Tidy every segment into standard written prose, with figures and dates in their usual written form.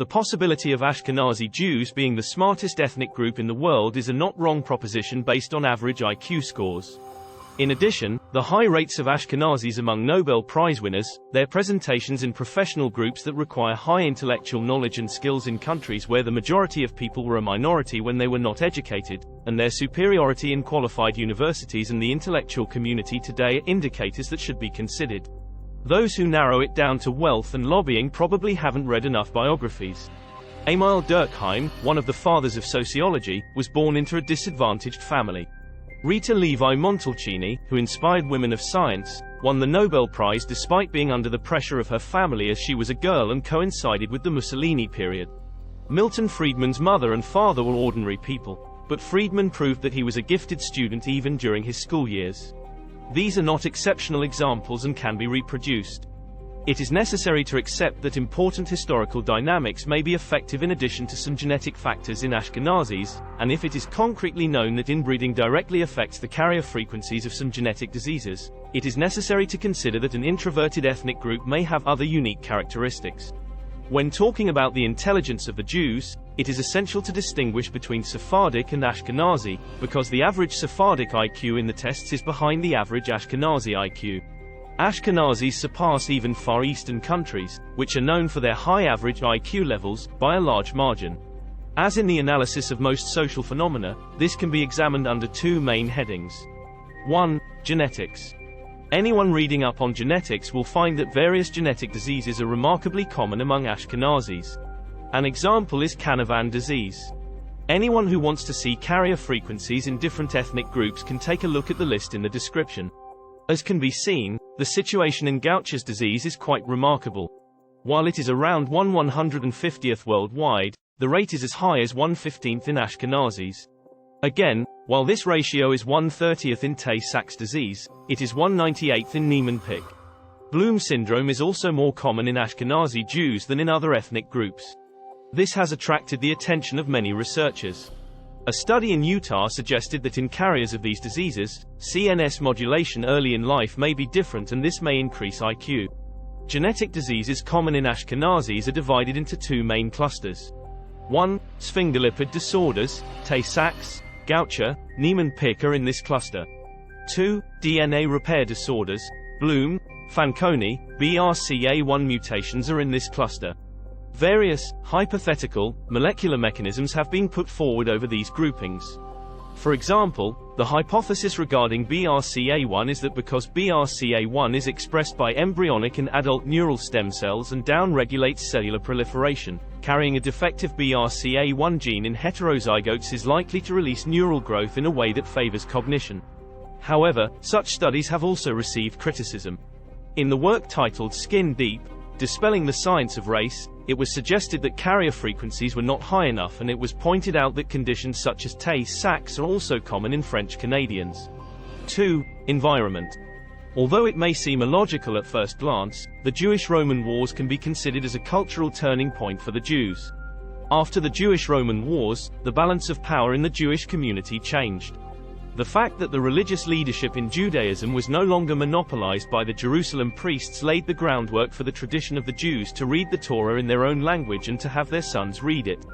The possibility of Ashkenazi Jews being the smartest ethnic group in the world is a not wrong proposition based on average IQ scores. In addition, the high rates of Ashkenazis among Nobel Prize winners, their presentations in professional groups that require high intellectual knowledge and skills in countries where the majority of people were a minority when they were not educated, and their superiority in qualified universities and the intellectual community today are indicators that should be considered. Those who narrow it down to wealth and lobbying probably haven't read enough biographies. Émile Durkheim, one of the fathers of sociology, was born into a disadvantaged family. Rita-Levi Montalcini, who inspired women of science, won the Nobel Prize despite being under the pressure of her family as she was a girl and coincided with the Mussolini period. Milton Friedman's mother and father were ordinary people, but Friedman proved that he was a gifted student even during his school years. These are not exceptional examples and can be reproduced. It is necessary to accept that important historical dynamics may be effective in addition to some genetic factors in Ashkenazis, and if it is concretely known that inbreeding directly affects the carrier frequencies of some genetic diseases, it is necessary to consider that an introverted ethnic group may have other unique characteristics. When talking about the intelligence of the Jews, it is essential to distinguish between Sephardic and Ashkenazi, because the average Sephardic IQ in the tests is behind the average Ashkenazi IQ. Ashkenazis surpass even Far Eastern countries, which are known for their high average IQ levels, by a large margin. As in the analysis of most social phenomena, this can be examined under two main headings. 1. Genetics. Anyone reading up on genetics will find that various genetic diseases are remarkably common among Ashkenazis. An example is Canavan disease. Anyone who wants to see carrier frequencies in different ethnic groups can take a look at the list in the description. As can be seen, the situation in Gaucher's disease is quite remarkable. While it is around 1/150th worldwide, the rate is as high as 1/15th in Ashkenazis. Again, while this ratio is 1/30th in Tay-Sachs disease, it is 1/98th in Niemann-Pick. Bloom syndrome is also more common in Ashkenazi Jews than in other ethnic groups. This has attracted the attention of many researchers. A study in Utah suggested that in carriers of these diseases, CNS modulation early in life may be different and this may increase IQ. Genetic diseases common in Ashkenazis are divided into two main clusters. 1. Sphingolipid disorders, Tay-Sachs, Gaucher, Niemann-Pick are in this cluster. 2. DNA repair disorders, Bloom, Fanconi, BRCA1 mutations are in this cluster. Various, hypothetical, molecular mechanisms have been put forward over these groupings. For example, the hypothesis regarding BRCA1 is that because BRCA1 is expressed by embryonic and adult neural stem cells and down-regulates cellular proliferation, carrying a defective BRCA1 gene in heterozygotes is likely to release neural growth in a way that favors cognition. However, such studies have also received criticism. In the work titled Skin Deep, Dispelling the Science of Race, it was suggested that carrier frequencies were not high enough, and it was pointed out that conditions such as Tay-Sachs are also common in French Canadians. 2. Environment. Although it may seem illogical at first glance, the Jewish-Roman Wars can be considered as a cultural turning point for the Jews. After the Jewish-Roman Wars, the balance of power in the Jewish community changed. The fact that the religious leadership in Judaism was no longer monopolized by the Jerusalem priests laid the groundwork for the tradition of the Jews to read the Torah in their own language and to have their sons read it.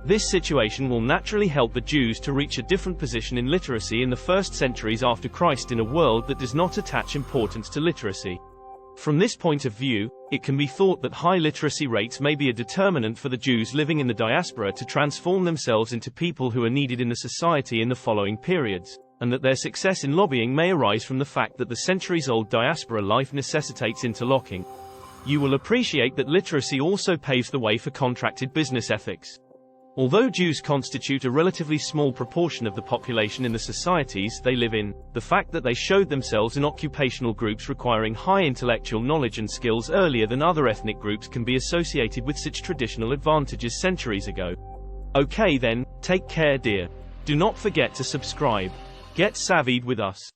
This situation will naturally help the Jews to reach a different position in literacy in the first centuries after Christ in a world that does not attach importance to literacy. From this point of view, it can be thought that high literacy rates may be a determinant for the Jews living in the diaspora to transform themselves into people who are needed in the society in the following periods, and that their success in lobbying may arise from the fact that the centuries-old diaspora life necessitates interlocking. You will appreciate that literacy also paves the way for contracted business ethics. Although Jews constitute a relatively small proportion of the population in the societies they live in, the fact that they showed themselves in occupational groups requiring high intellectual knowledge and skills earlier than other ethnic groups can be associated with such traditional advantages centuries ago. Okay then, take care dear. Do not forget to subscribe. Get savvied with us.